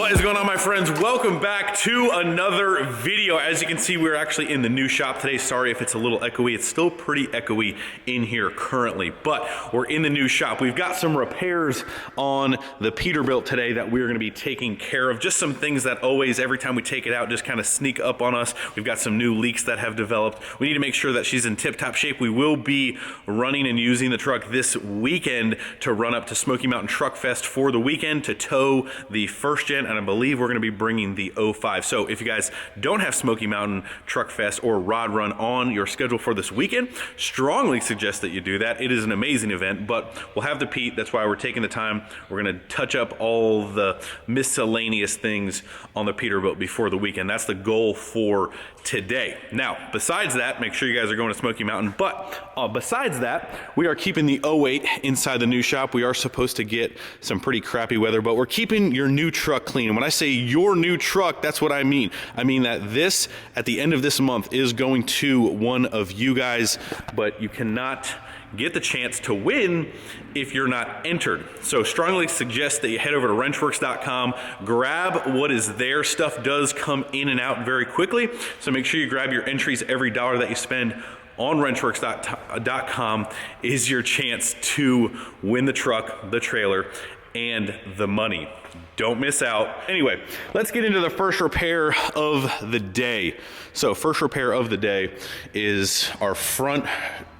What is going on, my friends? Welcome back to another video. As you can see, we're actually in the new shop today. Sorry if it's a little echoey. It's still pretty echoey in here currently, but we're in the new shop. We've got some repairs on the Peterbilt today that we're gonna be taking care of. Just some things that always, every time we take it out, just kind of sneak up on us. We've got some new leaks that have developed. We need to make sure that she's in tip-top shape. We will be running and using the truck this weekend to run up to Smoky Mountain Truck Fest for the weekend to tow the first gen, and I believe we're gonna be bringing the 05. So if you guys don't have Smoky Mountain Truck Fest or Rod Run on your schedule for this weekend, strongly suggest that you do that. It is an amazing event, but we'll have the Pete. That's why we're taking the time. We're gonna touch up all the miscellaneous things on the Peterbilt before the weekend. That's the goal for today. Now, besides that, make sure you guys are going to Smoky Mountain, but besides that, we are keeping the 08 inside the new shop. We are supposed to get some pretty crappy weather, but we're keeping your new truck clean. When I say your new truck, that's what I mean. I mean that this, at the end of this month, is going to one of you guys, but you cannot get the chance to win if you're not entered. So strongly suggest that you head over to wrenchworks.com, grab what is there. Stuff does come in and out very quickly, so make sure you grab your entries. Every dollar that you spend on wrenchworks.com is your chance to win the truck, the trailer, and the money. Don't miss out. Anyway, let's get into the first repair of the day. So first repair of the day is our front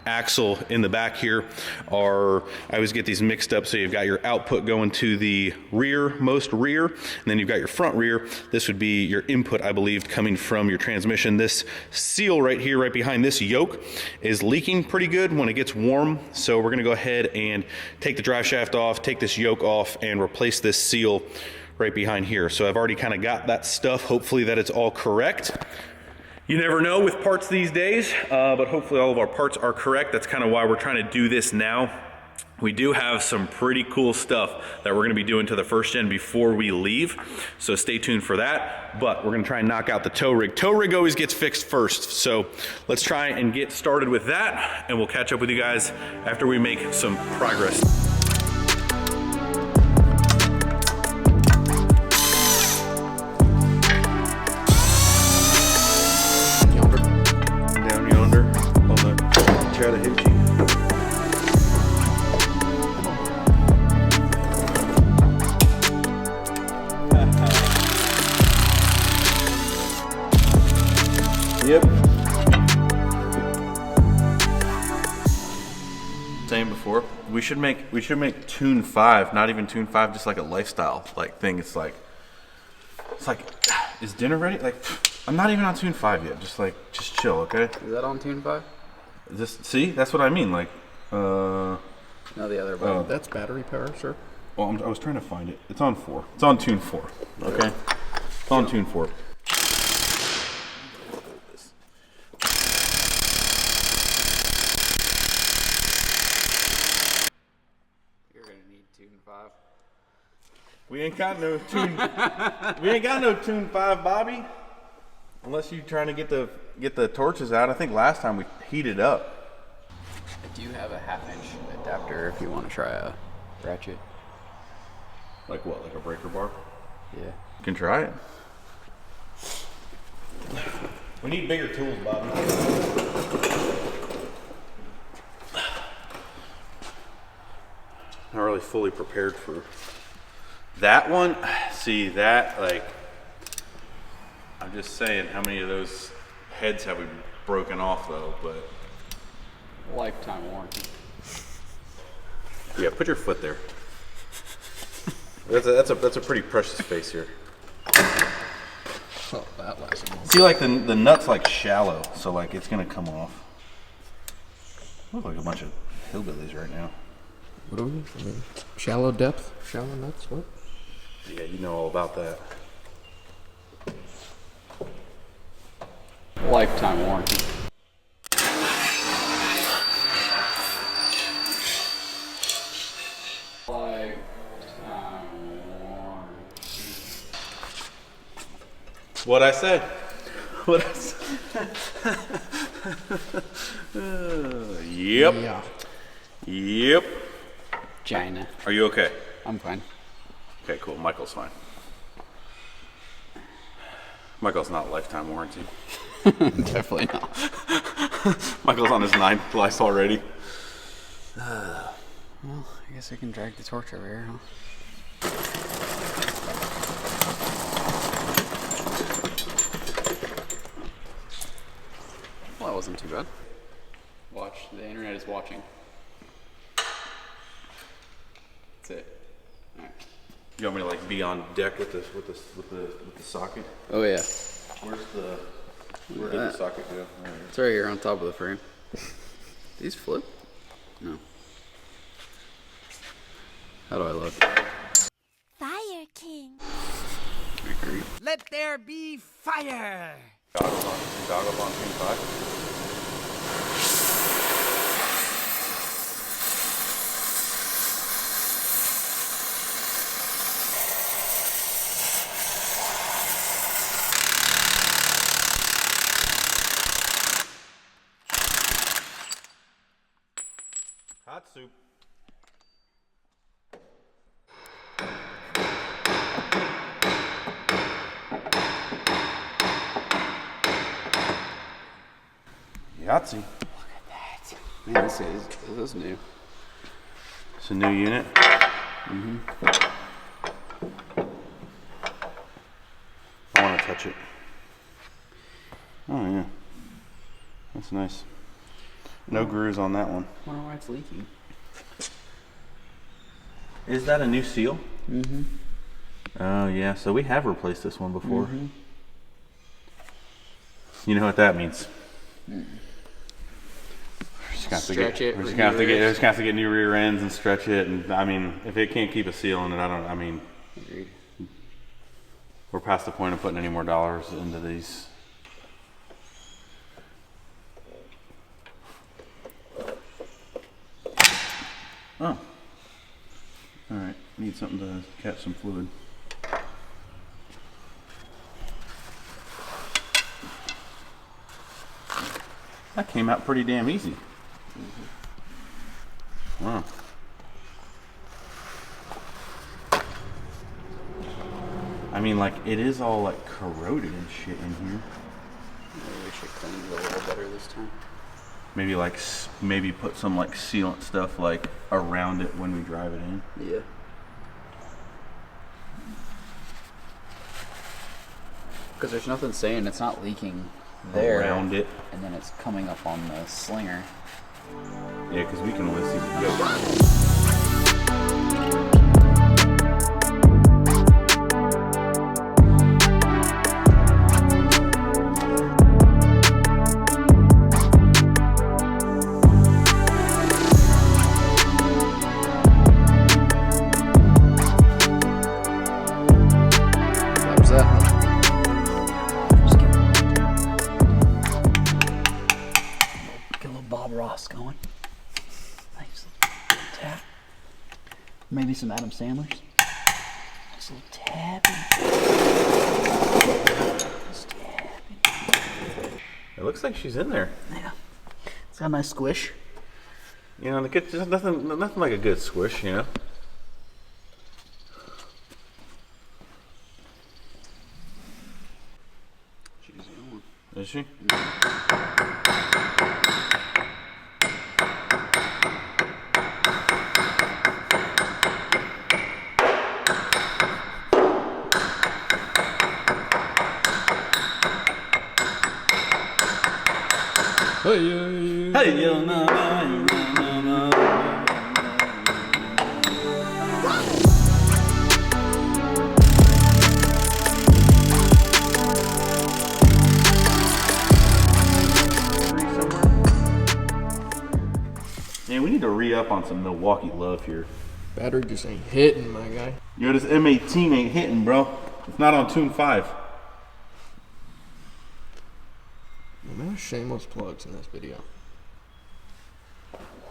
axle in the back here. I always get these mixed up. So you've got your output going to the most rear, and then you've got your front rear. This would be your input, I believe, coming from your transmission. This seal right here, right behind this yoke, is leaking pretty good when it gets warm. So we're gonna go ahead and take the drive shaft off, take this yoke off, and replace this seal right behind here. So I've already kind of got that stuff. Hopefully that it's all correct. You never know with parts these days, but hopefully all of our parts are correct. That's kind of why we're trying to do this now. We do have some pretty cool stuff that we're gonna be doing to the first gen before we leave, so stay tuned for that. But we're gonna try and knock out the tow rig. Tow rig always gets fixed first, so let's try and get started with that, and we'll catch up with you guys after we make some progress. Try to hit you. Yep. Saying before, we should make Tune 5, not even Tune 5, just like a lifestyle thing. It's like, is dinner ready? Like, I'm not even on Tune 5 yet. Just chill, okay? Is that on Tune 5? See, that's what I mean. Like, no, the other button. That's battery power, sir. Well, I was trying to find it. It's on 4. It's on Tune 4. Okay, it's on Tune 4. You're gonna need Tune 5. We ain't got no Tune. We ain't got no Tune 5, Bobby. Unless you're trying to get the torches out. I think last time we heated up. I do have a 1/2-inch adapter if you want to try a ratchet. Like what? Like a breaker bar? Yeah. You can try it. We need bigger tools, Bobby. Not really fully prepared for that one. See that, like, I'm just saying, how many of those heads have we broken off though? But Lifetime warranty. yeah, put your foot there. That's a pretty precious space here. Oh, that lasted long. See, like the nut's like shallow, so like it's gonna come off. Look like a bunch of hillbillies right now. What are we? Shallow depth? Shallow nuts? What? Yeah, you know all about that. Lifetime warranty. What I said. What I said. Yep. Yeah. Yep. China. Are you okay? I'm fine. Okay, cool. Michael's fine. Michael's not lifetime warranty. Definitely not. Michael's on his 9th life already. Well, I guess I can drag the torch over here, huh? Well, that wasn't too bad. Watch. The internet is watching. That's it. All right. You want me to like be on deck with the socket? Oh yeah. Where did the socket go? Right. It's right here on top of the frame. These flip? No. How do I look? Fire King. I agree. Let there be fire! Goggles on Tune 5. Hot soup. Yahtzee. Man, this is new. It's a new unit. Mm-hmm. I want to touch it. Oh yeah, that's nice. No grooves on that one. I wonder why it's leaking. Is that a new seal? Mm-hmm. Oh yeah, so we have replaced this one before. You know what that means? We're just gonna have to get new rear ends and stretch it, and I mean, if it can't keep a seal in it, Agreed. we're past the point of putting any more dollars into these. Oh. Alright, need something to catch some fluid. That came out pretty damn easy. Wow. I mean, like, it is all like corroded and shit in here. Maybe we should clean it a little better this time. Maybe like, maybe put some like sealant stuff like around it when we drive it in. Yeah. Because there's nothing saying it's not leaking there. Around it. And then it's coming up on the slinger. Yeah, because we can only see the yoke. That was that. Just get a little Bob Ross going. Nice little tap. Maybe some Adam Sandler's. Nice little tapping. Just tapping. It looks like she's in there. Yeah. It's got a nice squish. You know, just nothing like a good squish, you know? She's the one. Is she? Hey, yo, no, no. Man, we need to re-up on some Milwaukee love here. Battery just ain't hitting, my guy. Yo, this M18 ain't hitting, bro. It's not on Tune 5. Man, there's shameless plugs in this video.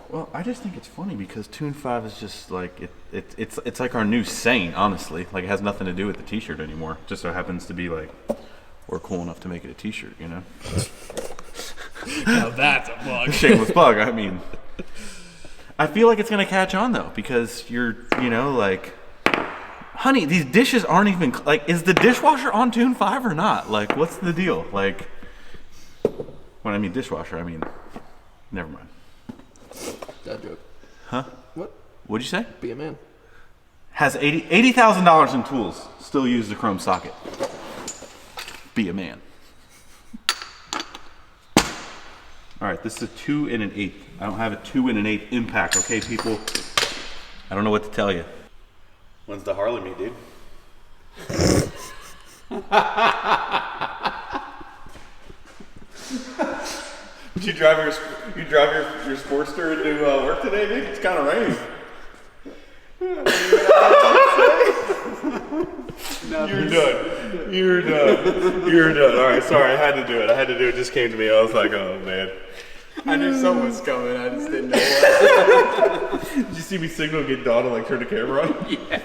Well, I just think it's funny because Tune 5 is just like it's like our new Sane, honestly. Like it has nothing to do with the t-shirt anymore. Just so happens to be like we're cool enough to make it a t-shirt, you know? Now that's a plug. Shameless plug. I mean, I feel like it's gonna catch on though because you're, you know, like honey, these dishes aren't even, like, is the dishwasher on tune 5 or not? Like, what's the deal? Like, when I mean dishwasher, I mean, never mind. Dad joke. Huh? What? What'd you say? Be a man. Has $80,000 in tools, still use the chrome socket. Be a man. All right, this is a 2 1/8. I don't have a 2 1/8 impact, okay, people? I don't know what to tell you. When's the Harley meet, dude? You drive your Sportster into work today, dude? It's kind of raining. You're done. You're done. You're done. All right, sorry, I had to do it. It just came to me. I was like, oh man. I knew something was coming. I just didn't know what. Did you see me signal and get Dawn and like turn the camera on? Yeah.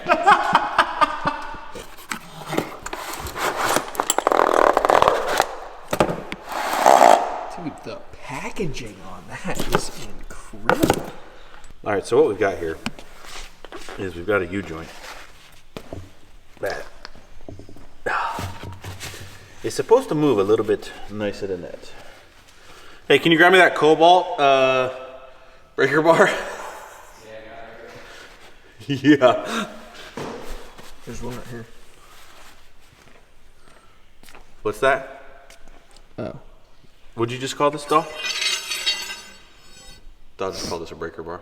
Dude, the packaging on that is incredible. All right, so what we've got here is we've got a U-joint that is supposed to move a little bit nicer than that. Hey, can you grab me that Cobalt breaker bar? Yeah. There's one right here. What's that? Oh. What'd you just call this, doll? Thought I just called this a breaker bar.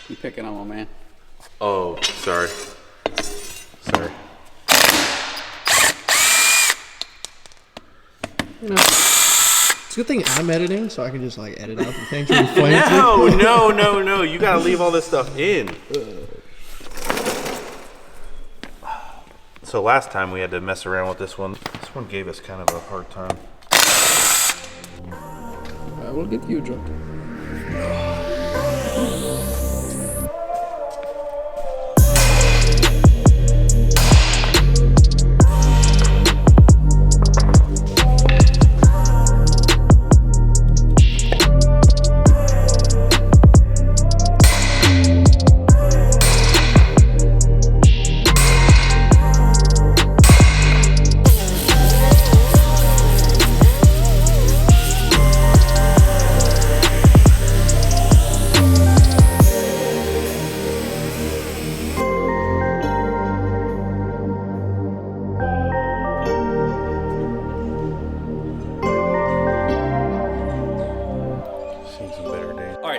You picking on my man? Oh, sorry. Sorry. You know, it's a good thing I'm editing, so I can just like edit out the things really fancy. No. You gotta leave all this stuff in. So last time we had to mess around with this one. This one gave us kind of a hard time. I will get you drunk.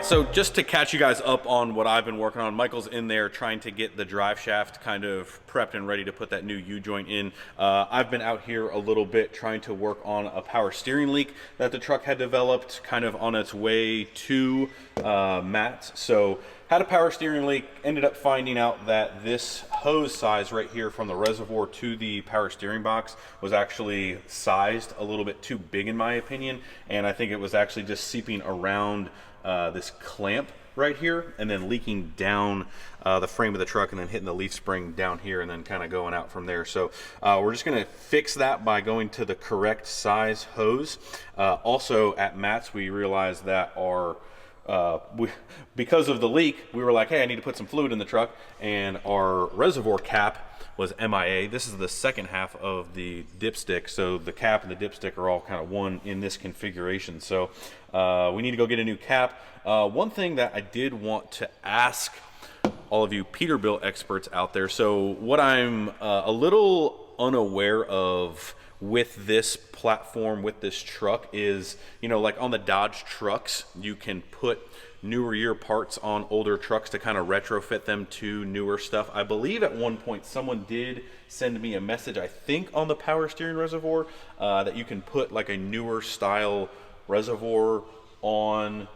So just to catch you guys up on what I've been working on, Michael's in there trying to get the drive shaft kind of prepped and ready to put that new U-joint in. I've been out here a little bit trying to work on a power steering leak that the truck had developed kind of on its way to Matt's. So had a power steering leak, ended up finding out that this hose size right here from the reservoir to the power steering box was actually sized a little bit too big in my opinion, and I think it was actually just seeping around this clamp right here and then leaking down the frame of the truck and then hitting the leaf spring down here and then kind of going out from there. So we're just going to fix that by going to the correct size hose. Also at Matt's we realized that our because of the leak we were like, hey, I need to put some fluid in the truck, and our reservoir cap was MIA. This is the second half of the dipstick, so the cap and the dipstick are all kind of one in this configuration. So we need to go get a new cap. One thing that I did want to ask all of you Peterbilt experts out there, so what I'm a little unaware of with this platform, with this truck is, you know, like on the Dodge trucks, you can put newer year parts on older trucks to kind of retrofit them to newer stuff. I believe at one point someone did send me a message, I think on the power steering reservoir, that you can put like a newer style reservoir on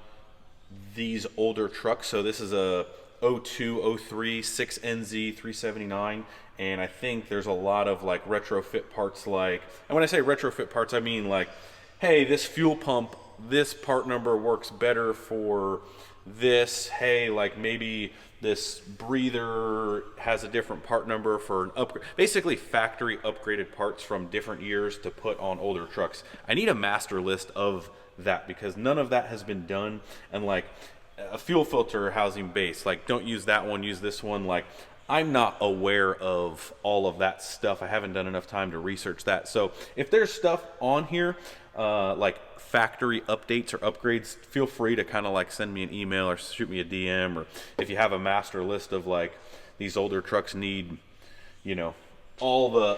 these older trucks. So this is a 02, 03, 6NZ 379, and I think there's a lot of like retrofit parts, like, and when I say retrofit parts, I mean like, hey, this fuel pump, this part number works better for this. Hey, like maybe this breather has a different part number for an upgrade. Basically factory upgraded parts from different years to put on older trucks. I need a master list of that because none of that has been done. And like, a fuel filter housing base. Like, don't use that one, use this one. Like, I'm not aware of all of that stuff. I haven't done enough time to research that. So if there's stuff on here, like factory updates or upgrades, feel free to kind of like send me an email or shoot me a DM, or if you have a master list of like, these older trucks need, you know, all the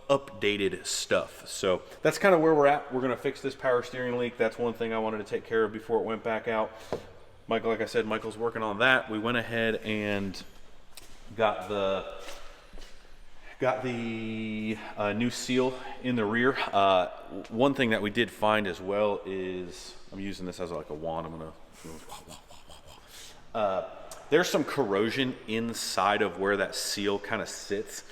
updated stuff. So that's kind of where we're at. We're gonna fix this power steering leak. That's one thing I wanted to take care of before it went back out. Michael, like I said, Michael's working on that. We went ahead and got the new seal in the rear. One thing that we did find as well is, I'm using this as like a wand. I'm gonna there's some corrosion inside of where that seal kind of sits,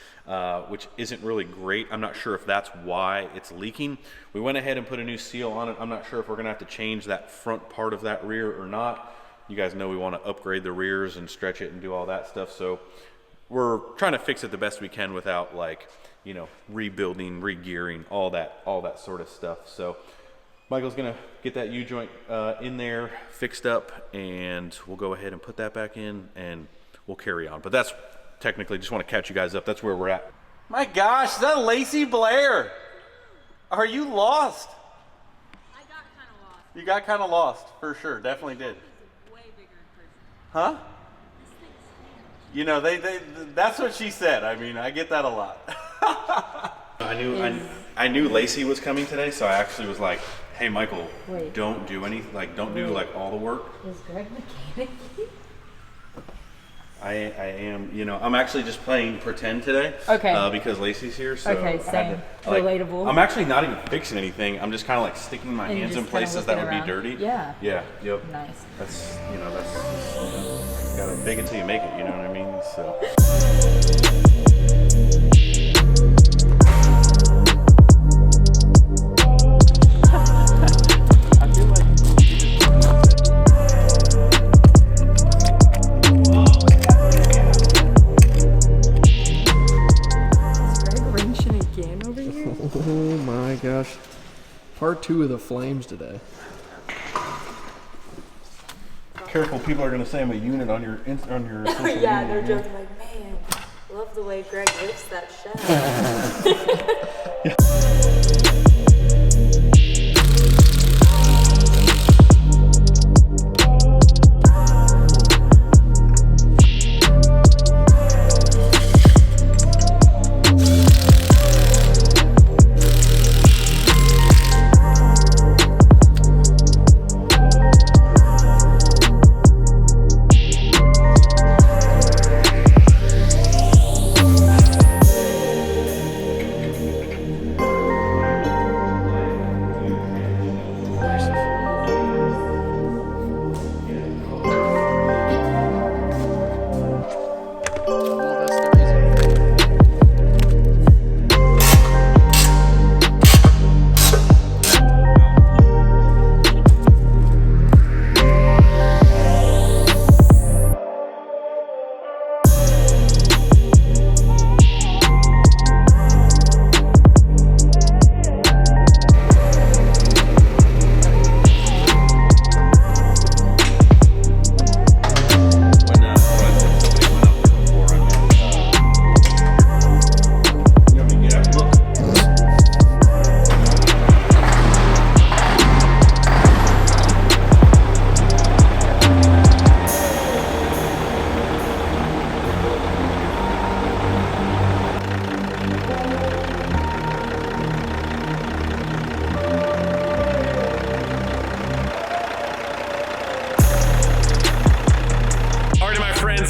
which isn't really great. I'm not sure if that's why it's leaking. We went ahead and put a new seal on it. I'm not sure if we're gonna have to change that front part of that rear or not. You guys know we want to upgrade the rears and stretch it and do all that stuff. So we're trying to fix it the best we can without, like, you know, rebuilding, re-gearing, all that sort of stuff. So Michael's gonna get that U-joint in there fixed up, and we'll go ahead and put that back in and we'll carry on. But that's technically, just want to catch you guys up. That's where we're at. My gosh, is that Lacey Blair? Are you lost? I got kind of lost. You got kind of lost, for sure. Definitely did. Way bigger in person. Huh? You know, that's what she said. I mean, I get that a lot. I knew Lacey was coming today, so I actually was like, hey, Michael, don't do any, like, don't do like all the work. Is Greg mechanic? I am, you know, I'm actually just playing pretend today. Okay. Because Lacey's here, so Okay, same. Relatable. I'm actually not even fixing anything. I'm just kind of like sticking my And hands in just kinda places that would looking be dirty. Yeah. Yeah. Yep. Nice. That's, you know, that's, you gotta fake it till you make it. You know what I mean? So. Oh my gosh. Part 2 of the flames today. Careful, people are gonna say I'm a unit on your social media. Yeah, they're joking like, man, love the way Greg lifts that shaft.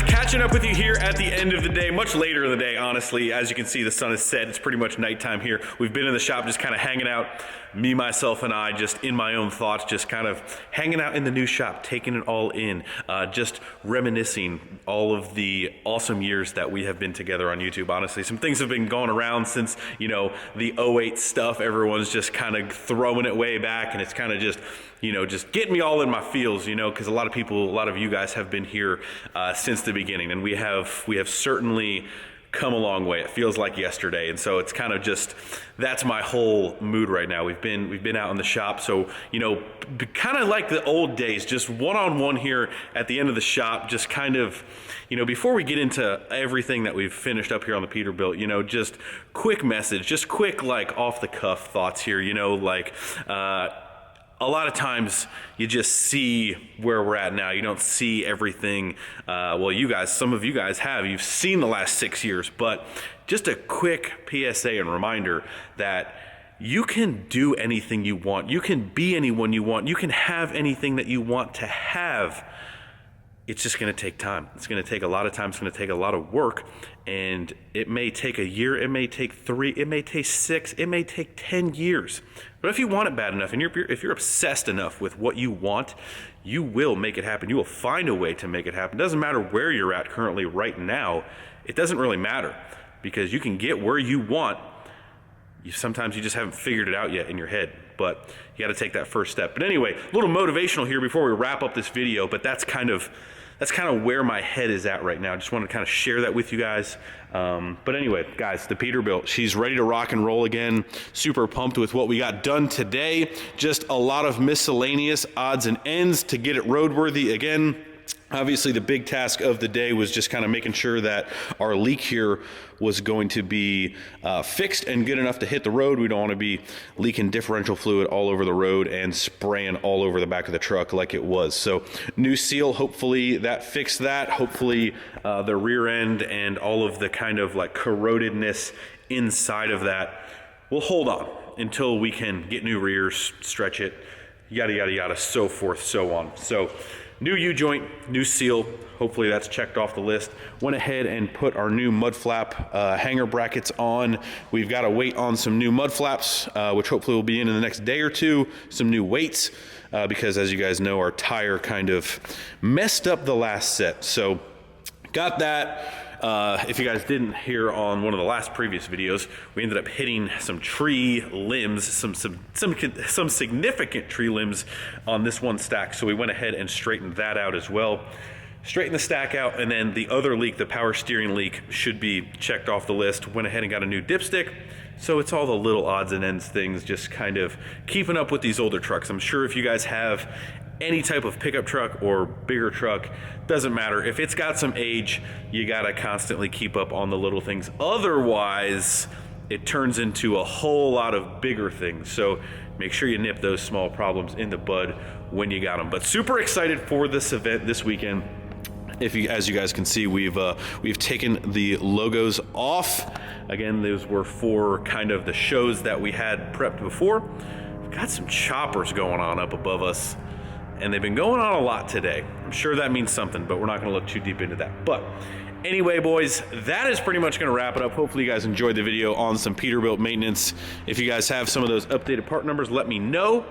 Catching up with you here at the end of the day, much later in the day, honestly. As you can see, the sun has set. It's pretty much nighttime here. We've been in the shop just kind of hanging out, me, myself, and I, just in my own thoughts, just kind of hanging out in the new shop, taking it all in, just reminiscing all of the awesome years that we have been together on YouTube. Honestly, some things have been going around since, you know, the 08 stuff. Everyone's just kind of throwing it way back, and it's kind of just, you know, just getting me all in my feels, you know, because a lot of people, a lot of you guys have been here since the beginning, and we have certainly come a long way. It feels like yesterday, and so it's kind of just, that's my whole mood right now. We've been out in the shop, so you know, kind of like the old days, just one-on-one here at the end of the shop, just kind of, you know, before we get into everything that we've finished up here on the Peterbilt, you know, just quick message, just quick like off the cuff thoughts here, you know, like a lot of times you just see where we're at now. You don't see everything. Well, you guys, some of you guys have. You've seen the last 6 years, but just a quick PSA and reminder that you can do anything you want. You can be anyone you want. You can have anything that you want to have. It's just going to take time. It's going to take a lot of time. It's going to take a lot of work, and it may take a year. It may take 3. It may take 6. It may take 10 years. But if you want it bad enough, and if you're obsessed enough with what you want, you will make it happen. You will find a way to make it happen. It doesn't matter where you're at currently right now. It doesn't really matter, because you can get where you want. Sometimes you just haven't figured it out yet in your head, but you got to take that first step. But anyway, a little motivational here before we wrap up this video, but that's kind of where my head is at right now. I just want to kind of share that with you guys. But anyway, guys, the Peterbilt, she's ready to rock and roll again. Super pumped with what we got done today. Just a lot of miscellaneous odds and ends to get it roadworthy again. Obviously, the big task of the day was just kind of making sure that our leak here was going to be fixed and good enough to hit the road. We don't want to be leaking differential fluid all over the road and spraying all over the back of the truck like it was. So new seal, hopefully that fixed that. Hopefully the rear end and all of the kind of like corrodedness inside of that will hold on until we can get new rears, stretch it, yada, yada, yada, so forth, so on. So new U-joint, new seal, hopefully that's checked off the list. Went ahead and put our new mud flap hanger brackets on. We've got to wait on some new mud flaps, which hopefully will be in the next day or two, some new weights, because as you guys know, our tire kind of messed up the last set. So got that. If you guys didn't hear on one of the last previous videos, we ended up hitting some tree limbs, some significant tree limbs on this one stack. So we went ahead and straightened that out as well. Straightened the stack out, and then the other leak, the power steering leak, should be checked off the list. Went ahead and got a new dipstick. So it's all the little odds and ends things, just kind of keeping up with these older trucks. I'm sure if you guys have any type of pickup truck or bigger truck, doesn't matter. If it's got some age, you gotta constantly keep up on the little things. Otherwise, it turns into a whole lot of bigger things. So make sure you nip those small problems in the bud when you got them. But super excited for this event this weekend. As you guys can see, we've taken the logos off. Again, those were for kind of the shows that we had prepped before. We've got some choppers going on up above us, and they've been going on a lot today. I'm sure that means something, but we're not gonna look too deep into that. But anyway, boys, that is pretty much gonna wrap it up. Hopefully you guys enjoyed the video on some Peterbilt maintenance. If you guys have some of those updated part numbers, let me know.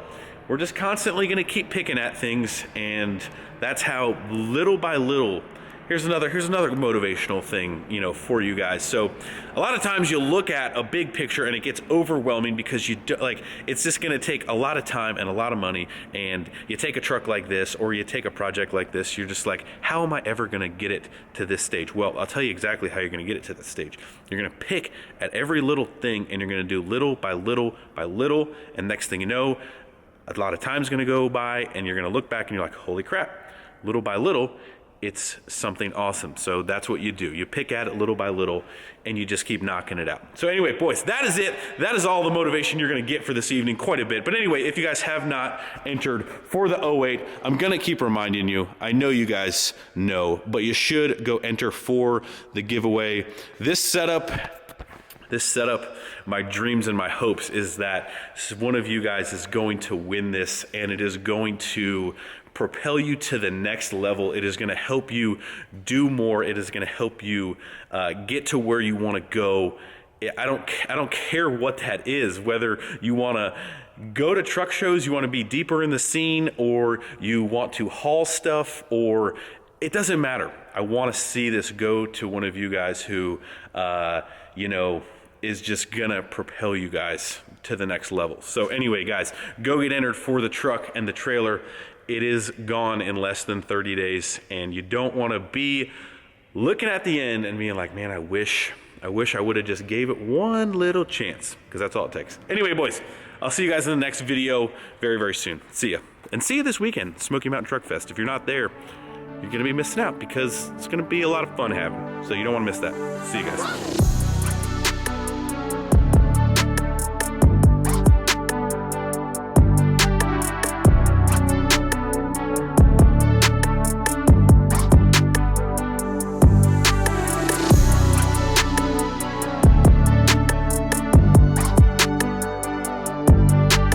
We're just constantly gonna keep picking at things, and that's how little by little. Here's another motivational thing, you know, for you guys. So a lot of times you'll look at a big picture and it gets overwhelming because it's just going to take a lot of time and a lot of money. And you take a truck like this, or you take a project like this, you're just like, how am I ever going to get it to this stage? Well, I'll tell you exactly how you're going to get it to this stage. You're going to pick at every little thing, and you're going to do little by little by little. And next thing you know, a lot of time's going to go by, and you're going to look back and you're like, holy crap, little by little, it's something awesome. So that's what you do. You pick at it little by little, and you just keep knocking it out. So anyway, boys, that is it. That is all the motivation you're gonna get for this evening, quite a bit. But anyway, if you guys have not entered for the 08, I'm gonna keep reminding you. I know you guys know, but you should go enter for the giveaway. This setup, my dreams and my hopes is that one of you guys is going to win this, and it is going to propel you to the next level. It is going to help you do more. It is going to help you get to where you want to go. I don't care what that is, whether you want to go to truck shows, you want to be deeper in the scene, or you want to haul stuff, or it doesn't matter. I want to see this go to one of you guys who, you know, is just gonna propel you guys to the next level. So anyway, guys, go get entered for the truck and the trailer. It is gone in less than 30 days, and you don't want to be looking at the end and being like, man, I wish I wish I would have just gave it one little chance, because that's all it takes. Anyway, boys, I'll see you guys in the next video very, very soon. See ya. And see you this weekend, Smoky Mountain Truck Fest. If you're not there, you're gonna be missing out, because it's gonna be a lot of fun happening. So you don't wanna miss that. See you guys.